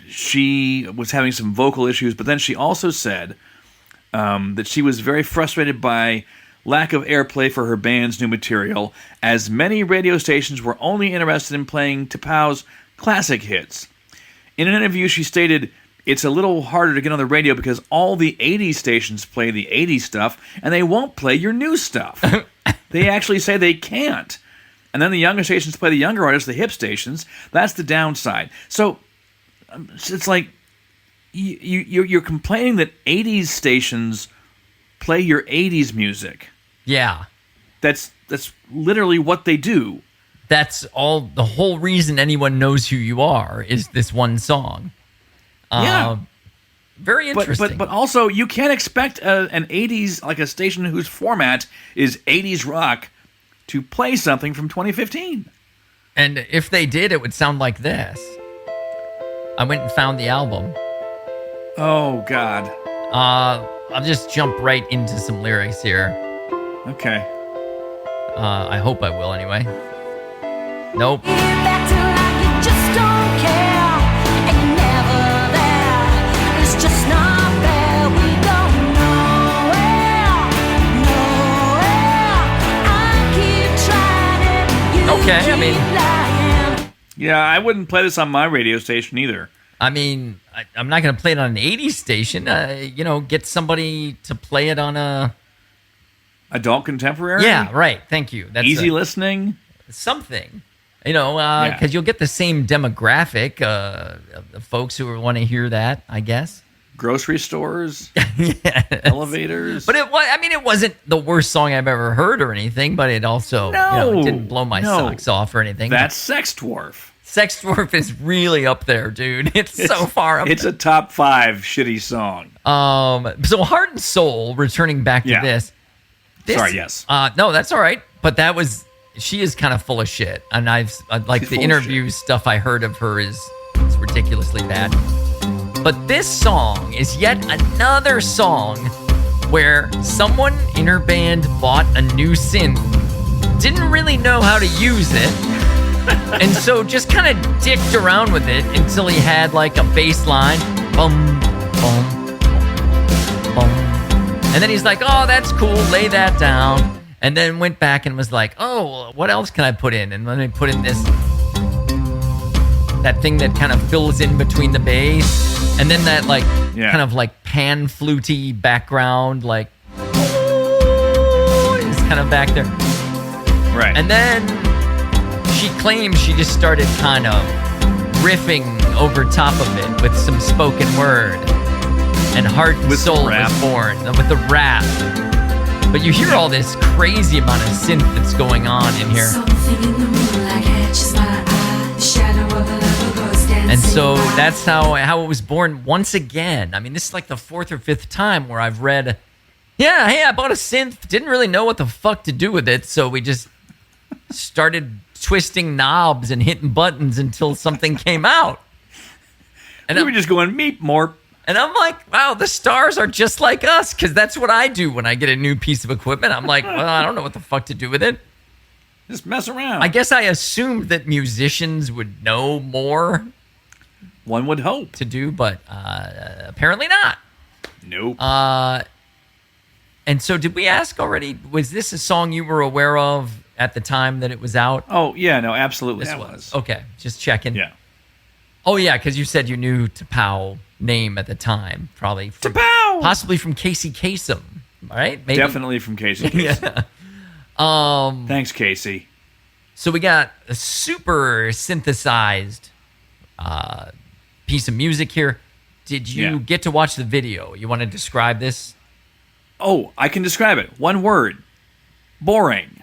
She was having some vocal issues, but then she also said that she was very frustrated by lack of airplay for her band's new material, as many radio stations were only interested in playing T'Pau's classic hits. In an interview, she stated, "It's a little harder to get on the radio because all the 80s stations play the 80s stuff, and they won't play your new stuff. They actually say they can't. And then the younger stations play the younger artists, the hip stations. That's the downside." So it's like you're complaining that 80s stations play your 80s music.
Yeah.
That's literally what they do.
That's all. The whole reason anyone knows who you are is this one song.
Yeah.
Very interesting.
But also, you can't expect an 80s, like a station whose format is 80s rock, to play something from 2015.
And if they did, it would sound like this. I went and found the album.
Oh, God.
I'll just jump right into some lyrics here.
Okay.
I hope I will anyway. Nope.
You're acting like you just don't care, and you're never there. It's just not fair. We don't know where. I keep trying it. You
Okay, I mean-
keep lying.
Yeah, I wouldn't play this on my radio station either.
I mean, I'm not going to play it on an 80s station. Get somebody to play it on a...
Adult contemporary?
Yeah, right. Thank you. That's
Easy listening?
something. Because you'll get the same demographic of the folks who want to hear that, I guess.
Grocery stores? Elevators?
But it wasn't the worst song I've ever heard or anything, but it also it didn't blow my socks off or anything.
That's Sex Dwarf.
Sex Dwarf is really up there, dude. It's so far up
It's
there.
a top 5 shitty song.
So Heart and Soul, returning back to
Yeah.
this.
Sorry, yes.
No, that's all right. But she is kind of full of shit. And I've like
She's
the
full of
interview stuff I heard of her is ridiculously bad. But this song is yet another song where someone in her band bought a new synth, didn't really know how to use it, and so just kind of dicked around with it until he had like a bass line. Bum, bum, bum, And then he's like, oh, that's cool, lay that down. And then went back and was like, oh, what else can I put in? And then I put in that thing that kind of fills in between the bass. And then that kind of like pan flutey background, like, is kind of back there.
Right.
And then she claims she just started kind of riffing over top of it with some spoken word. And Heart and Soul was born with the rap. But you hear all this crazy amount of synth that's going on in here.
Something in the moonlight catches my eye. The shadow of a lover goes dancing.
And so
by.
that's how it was born once again. I mean, this is like the 4th or 5th time where I've read, yeah, hey, I bought a synth, didn't really know what the fuck to do with it, so we just started twisting knobs and hitting buttons until something came out. And
we were just going meep more.
And I'm like, wow, the stars are just like us, because that's what I do when I get a new piece of equipment. I'm like, well, I don't know what the fuck to do with it.
Just mess around.
I guess I assumed that musicians would know more
One would hope.
to do, but apparently not.
Nope.
And so did we ask already, was this a song you were aware of at the time that it was out?
Oh, yeah, no, absolutely.
This
That
was. Okay, just checking.
Yeah.
Oh, yeah, because you said you knew T'Pau name at the time, probably.
T'Pau!
Possibly from Casey Kasem, right? Maybe?
Definitely from Casey.
Yeah.
Thanks, Casey.
So we got a super synthesized piece of music here. Did you get to watch the video? You want to describe this?
Oh, I can describe it. One word. Boring.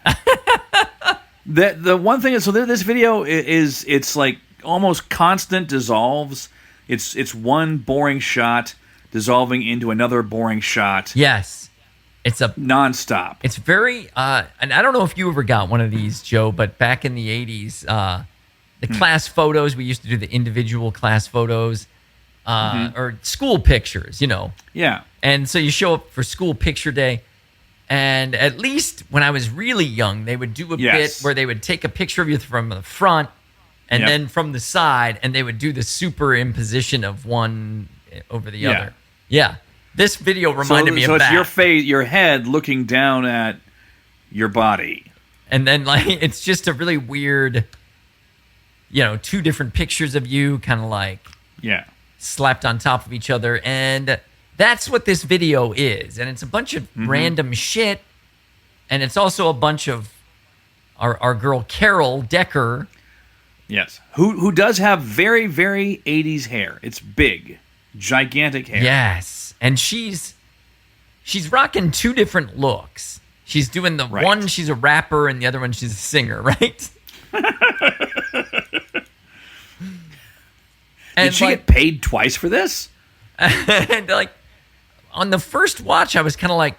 The one thing is, so this video it's like almost constant dissolves. It's one boring shot dissolving into another boring shot.
Yes. It's
nonstop.
It's very, and I don't know if you ever got one of these, Joe, but back in the 80s, the class photos, we used to do the individual class photos, or school pictures, you know.
Yeah.
And so you show up for school picture day, and at least when I was really young, they would do a bit where they would take a picture of you from the front and then from the side, and they would do the superimposition of one over the other. Yeah. This video reminded me of that.
So it's your face, your head looking down at your body.
And then like it's just a really weird, you know, two different pictures of you kind of like slapped on top of each other. And that's what this video is. And it's a bunch of random shit. And it's also a bunch of our girl Carol Decker.
Yes. Who does have very, very 80s hair. It's big. Gigantic hair.
Yes. And she's rocking two different looks. She's doing the one, she's a rapper, and the other one, she's a singer, right?
Did she get paid twice for this?
And like, on the first watch, I was kind of like,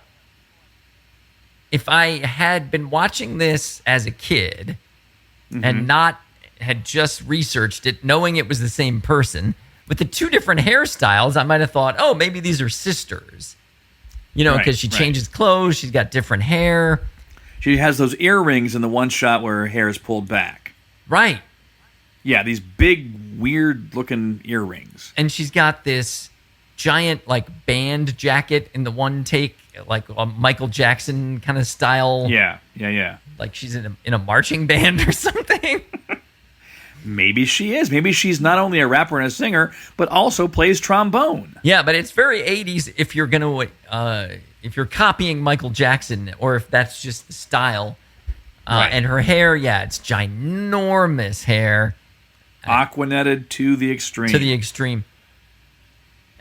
if I had been watching this as a kid and not had just researched it, knowing it was the same person, with the two different hairstyles, I might have thought, oh, maybe these are sisters. You know, because she changes clothes, she's got different hair.
She has those earrings in the one shot where her hair is pulled back.
Right.
Yeah, these big, weird-looking earrings.
And she's got this giant, like, band jacket in the one take, like a Michael Jackson kind of style.
Yeah.
Like she's in a marching band or something.
Maybe she is. Maybe she's not only a rapper and a singer, but also plays trombone.
Yeah, but it's very 80s if you're going to, if you're copying Michael Jackson, or if that's just the style. And her hair, it's ginormous hair.
Aquanetted to the extreme.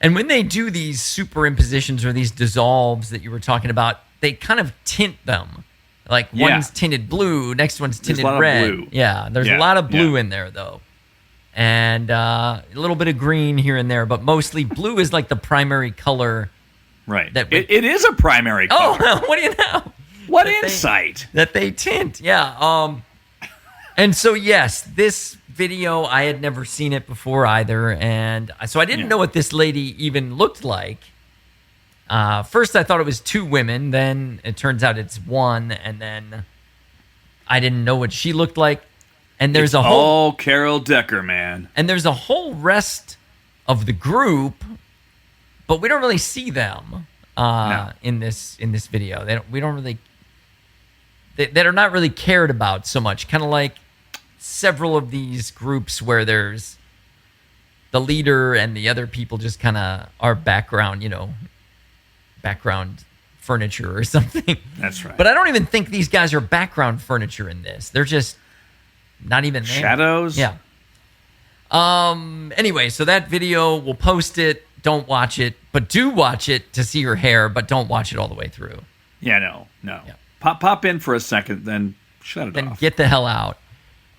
And when they do these superimpositions or these dissolves that you were talking about, they kind of tint them. Like one's tinted blue, next one's tinted red.
Blue.
Yeah, there's a lot of blue in there though. And a little bit of green here and there, but mostly blue is like the primary color.
Right. It is a primary color.
Oh, what do you know?
What insight.
That they tint, yeah. And so, yes, this video, I had never seen it before either. And so I didn't know what this lady even looked like. First, I thought it was two women. Then it turns out it's one. And then I didn't know what she looked like. And there's a whole
Carol Decker, man.
And there's a whole rest of the group, but we don't really see them.
No.
in this video. We don't really that are not really cared about so much. Kind of like several of these groups where there's the leader and the other people just kind of are background furniture or something.
That's right.
But I don't even think these guys are background furniture in this. They're just not even there.
Shadows?
Yeah. Anyway, so that video, we'll post it. Don't watch it, but do watch it to see her hair, but don't watch it all the way through.
Yeah, no.
Yeah.
Pop in for a second, then shut it
Then
off.
get the hell out.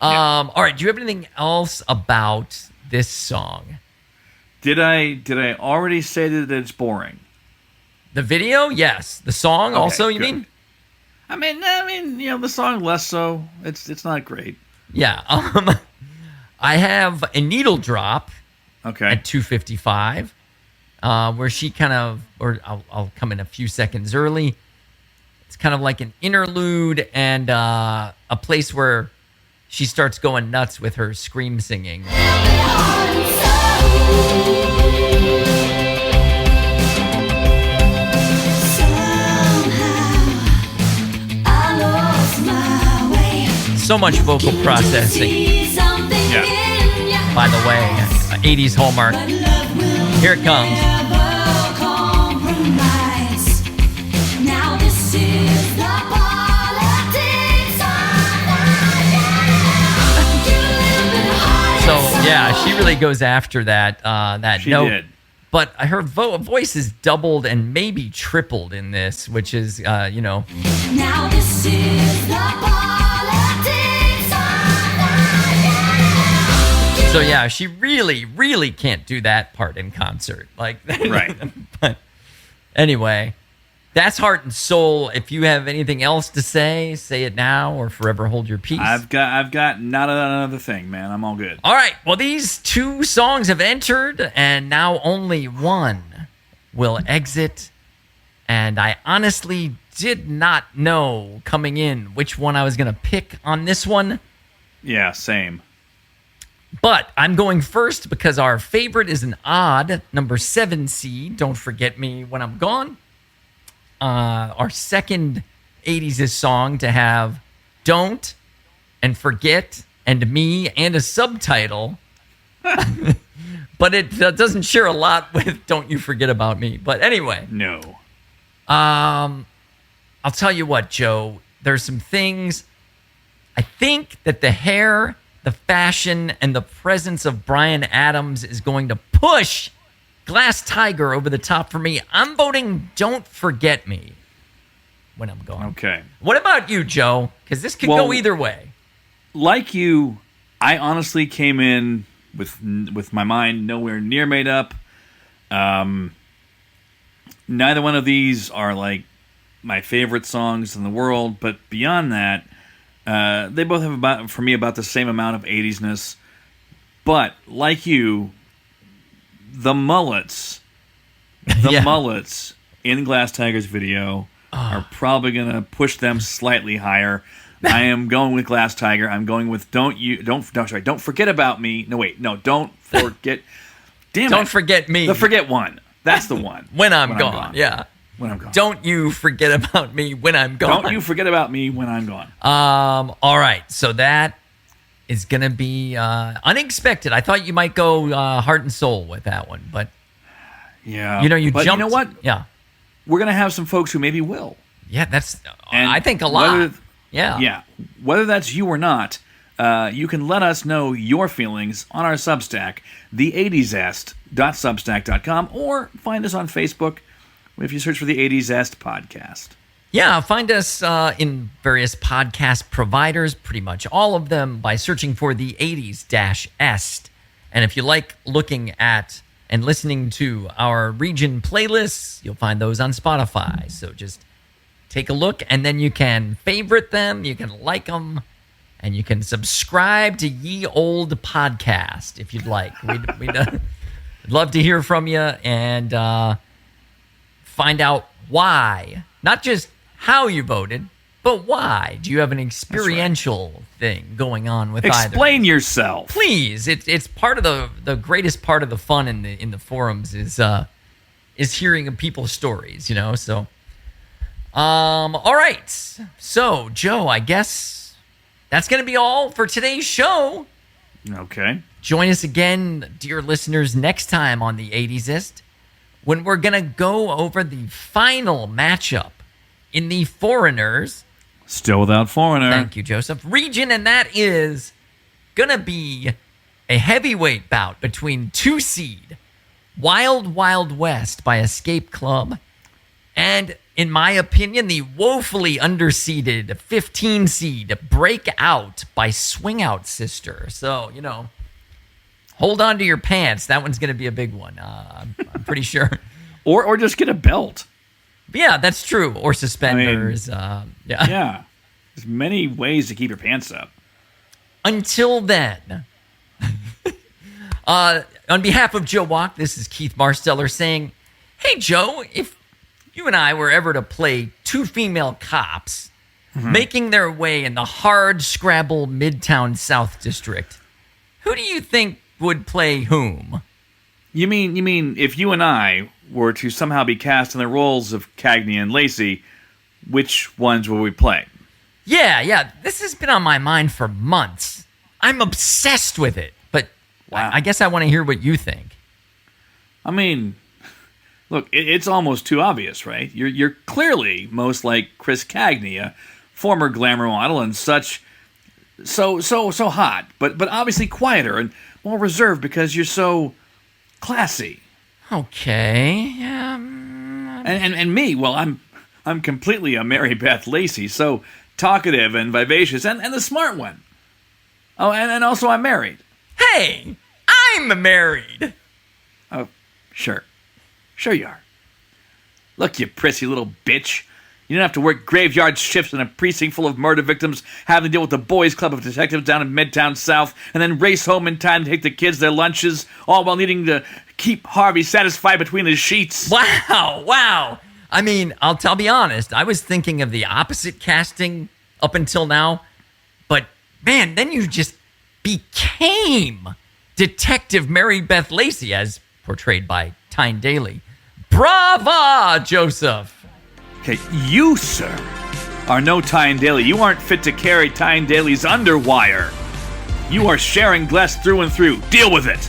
Yeah.
All right, do you have anything else about this song?
Did I already say that it's boring?
The video? Yes. The song
Okay,
also, you
good.
mean?
I mean, the song less so. It's not great.
Yeah. I have a needle drop
Okay.
at 2:55, where she kind of, or I'll come in a few seconds early. It's kind of like an interlude and a place where she starts going nuts with her scream singing. So much vocal processing,
Yeah.
by the way. 80s Hallmark. Here it comes. So yeah, she really goes after that
She
note.
did.
But her voice is doubled and maybe tripled in this, which is
Now this is the politics of life.
so yeah, she really, really can't do that part in concert. Like
Right.
But anyway, that's Heart and Soul. If you have anything else to say it now or forever hold your peace.
I've got not another thing, man. I'm all good.
All right. Well, these two songs have entered, and now only one will exit. And I honestly did not know coming in which one I was going to pick on this one.
Yeah, same.
But I'm going first because our favorite is an odd number 7 seed. Don't Forget Me When I'm Gone. Our second 80s song to have Don't and Forget and Me and a subtitle. But it doesn't share a lot with Don't You Forget About Me. But anyway,
No.
I'll tell you what, Joe. There's some things. I think that the hair, the fashion, and the presence of Bryan Adams is going to push Glass Tiger over the top for me. I'm voting Don't Forget Me when I'm gone.
Okay.
What about you, Joe? Because this could
Well,
go either way.
Like you, I honestly came in with my mind nowhere near made up. Neither one of these are like my favorite songs in the world, but beyond that, they both have about the same amount of 80s-ness. But like you, the mullets
Yeah.
mullets in Glass Tiger's video are probably going to push them slightly higher. I am going with Glass Tiger. I'm going with Don't Forget About Me. No, wait. No, Don't Forget. Damn
Don't
it.
Forget Me
The Forget one. That's the one.
when I'm gone. Yeah.
When I'm gone.
Don't you forget about me when I'm gone.
Don't you forget about me when I'm gone.
All right. So that is going to be unexpected. I thought you might go Heart and Soul with that one, but
Yeah.
you
But
jumped.
you know what?
Yeah.
We're going to have some folks who maybe will.
Yeah, that's,
And
I think, a lot.
whether-
Yeah.
Yeah. Whether that's you or not, you can let us know your feelings on our Substack, the80zest.substack.com, or find us on Facebook if you search for the 80 Zest podcast.
Yeah, find us in various podcast providers, pretty much all of them, by searching for the 80s-est. And if you like looking at and listening to our region playlists, you'll find those on Spotify. So just take a look, and then you can favorite them, you can like them, and you can subscribe to Ye Old Podcast if you'd like. We'd love to hear from you and find out why, not just how you voted, but why. Do you have an experiential thing going on with either?
Explain yourself.
Please, it's part of the greatest part of the fun in the forums is is hearing of people's stories, so. All right. So, Joe, I guess that's going to be all for today's show.
Okay.
Join us again, dear listeners, next time on the 80sist, when we're going to go over the final matchup in the Foreigners.
Still without Foreigner.
Thank you, Joseph. Region, and that is going to be a heavyweight bout between 2-seed Wild Wild West by Escape Club and, in my opinion, the woefully underseeded 15-seed Breakout by Swing Out Sister. So, hold on to your pants. That one's going to be a big one. I'm pretty sure.
Or just get a belt.
Yeah, that's true. Or suspenders.
Yeah. There's many ways to keep your pants up.
Until then, on behalf of Joe Walk, this is Keith Marsteller saying, hey, Joe, if you and I were ever to play two female cops making their way in the hard scrabble Midtown South District, who do you think would play whom?
You mean if you and I were to somehow be cast in the roles of Cagney and Lacey, which ones will we play?
Yeah. This has been on my mind for months. I'm obsessed with it, but
Wow.
I guess I want to hear what you think.
I mean, look, it's almost too obvious, right? You're clearly most like Chris Cagney, a former glamour model and such, so hot, but obviously quieter and more reserved because you're so classy.
Okay.
And me, well, I'm completely a Mary Beth Lacey, so talkative and vivacious and the smart one. Oh, and also I'm married.
Hey, I'm married.
Oh, sure. Sure you are. Look, you prissy little bitch. You don't have to work graveyard shifts in a precinct full of murder victims, having to deal with the boys' club of detectives down in Midtown South, and then race home in time to take the kids their lunches, all while needing to keep Harvey satisfied between the sheets.
Wow. I mean, I'll be honest. I was thinking of the opposite casting up until now. But, man, then you just became Detective Mary Beth Lacey, as portrayed by Tyne Daly. Brava, Joseph!
Okay, you, sir, are no Tyne Daly. You aren't fit to carry Tyne Daly's underwire. You are sharing glass through and through. Deal with it.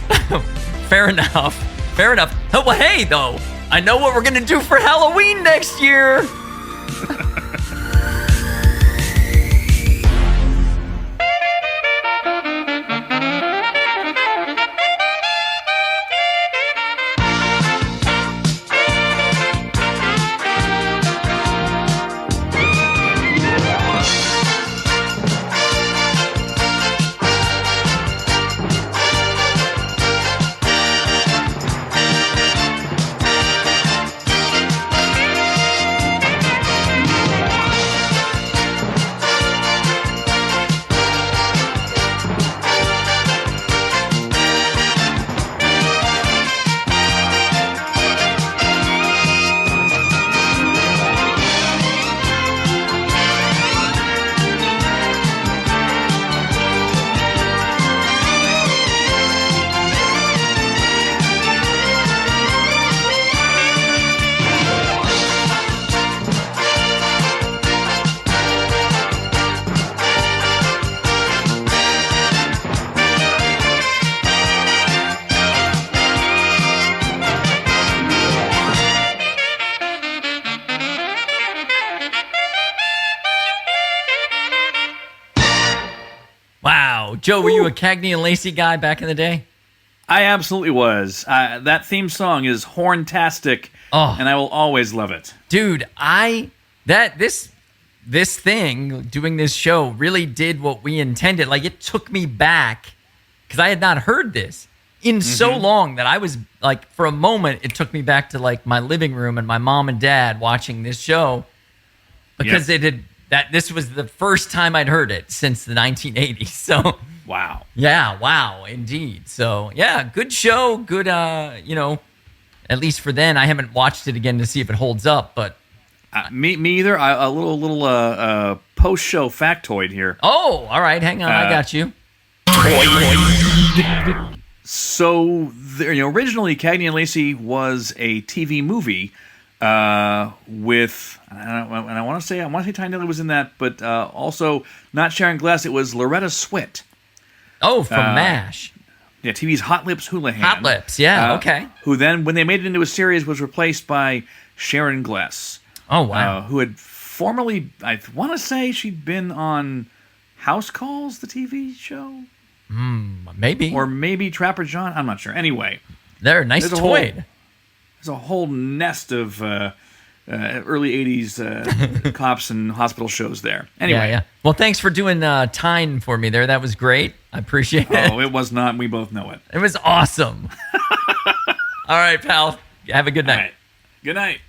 Fair enough. Oh, well, hey, though, I know what we're going to do for Halloween next year. Joe, were you a Cagney and Lacey guy back in the day?
I absolutely was. That theme song is horntastic, and I will always love it.
Dude, this thing, doing this show, really did what we intended. Like, it took me back, because I had not heard this in so long that I was, like, for a moment, it took me back to, like, my living room and my mom and dad watching this show, because this was the first time I'd heard it since the 1980s, so...
Wow.
Yeah, wow, indeed. So, yeah, good show, good, at least for then. I haven't watched it again to see if it holds up, but...
Me either. A little post-show factoid here.
Oh, all right, hang on, I got you.
So, originally, Cagney and Lacey was a TV movie with, and I want to say Ty Nelly was in that, but also not Sharon Glass. It was Loretta Swit.
Oh, from MASH.
Yeah, TV's Hot Lips Houlihan.
Hot Lips, yeah, okay.
Who then, when they made it into a series, was replaced by Sharon Glass.
Oh, wow.
Who had formerly, I want to say she'd been on House Calls, the TV show?
Maybe.
Or maybe Trapper John? I'm not sure. Anyway.
They're nice toy.
There's a whole nest of early 80s cops and hospital shows there. Anyway.
Yeah. Well, thanks for doing Tyne for me there. That was great. I appreciate it.
Oh, it was not. We both know it.
It was awesome. All right, pal. Have a good night.
All right. Good night.